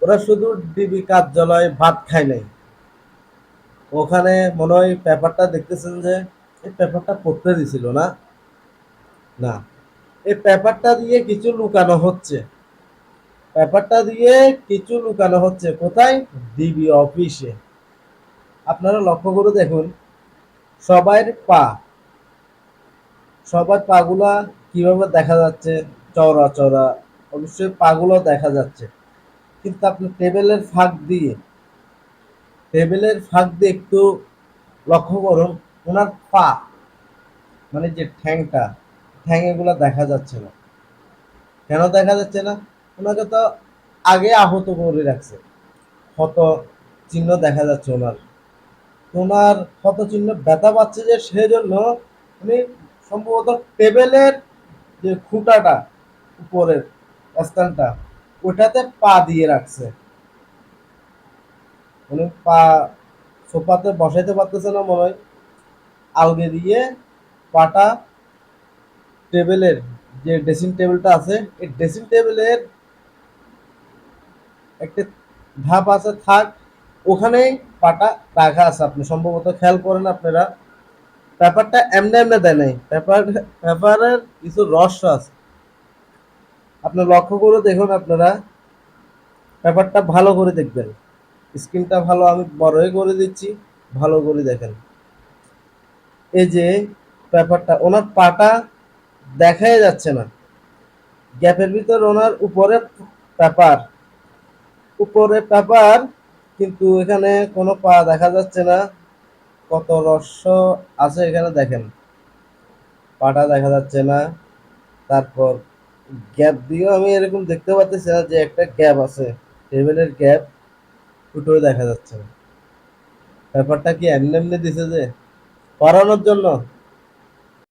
ওরা শুধু ডিবি কার্যালয়ে ভাত খায় নাই, ওখানে মনে হয় পেপারটা দেখতেছেন যে এই পেপারটা পড়তে দিছিল না, না, এই পেপারটা দিয়ে কিছু লুকানো হচ্ছে, পেপারটা দিয়ে কিছু লুকানো হচ্ছে কোথায়? ডিবি অফিসে। আপনারা লক্ষ্য করে দেখুন, সবার পা, সবার পাগুলা কিভাবে দেখা যাচ্ছে? চওড়া চওড়া, অবশ্যই পাগুলো দেখা যাচ্ছে, কিন্তু আপনি টেবিলের ফাঁক দিয়ে একটু লক্ষ্য করুন, ওনার পা, মানে যে ঠ্যাংটা, ঠ্যাং এগুলা দেখা যাচ্ছে না। কেন দেখা যাচ্ছে না? ওনাকে তো আগে আহত করে রাখছে, ক্ষত চিহ্ন দেখা যাচ্ছে ওনার, ওনার ক্ষত চিহ্ন ব্যথা পাচ্ছে যে সেজন্য উনি সম্ভবত টেবিলের যে খুঁটাটা, উপরের স্থানটা, ওটাতে পা দিয়ে রাখছে। উনি পা সোফাতে বসাইতে পারতেছে না মনে হয়, আলগে দিয়ে পাটা টেবিলের, যে ড্রেসিং টেবিলটা আছে, এই ড্রেসিং টেবিলের একটা ধাপ আছে, থাক, ওখানেই পাটা রাখা আছে। আপনি সম্ভবত খেয়াল করেন আপনারা, পেপারটা এমনি এমনি দেয় নাই, পেপারের কিছু রহস্য আছে, আপনি লক্ষ্য করে দেখুন। আপনারা পেপারটা ভালো করে দেখবেন, স্ক্রিনটা ভালো আমি বড়ই করে দিচ্ছি, ভালো করে দেখেন। এই যে পেপারটা, ওনার পাটা দেখাই যাচ্ছে না, গ্যাপের ভিতর ওনার পেপার উপরে পেপার, কিন্তু এখানে কোনো পা দেখা যাচ্ছে না। কত রহস্য আছে এখানে দেখেন, পাটা দেখা যাচ্ছে না। তারপর গ্যাপ দিয়েও আমি এরকম দেখতে পাচ্ছি না যে একটা গ্যাপ আছে, টেবিলের গ্যাপ, ফুটো দেখা যাচ্ছে না। ব্যাপারটা কি এমনি এমনি দিছে যে পড়ানোর জন্য?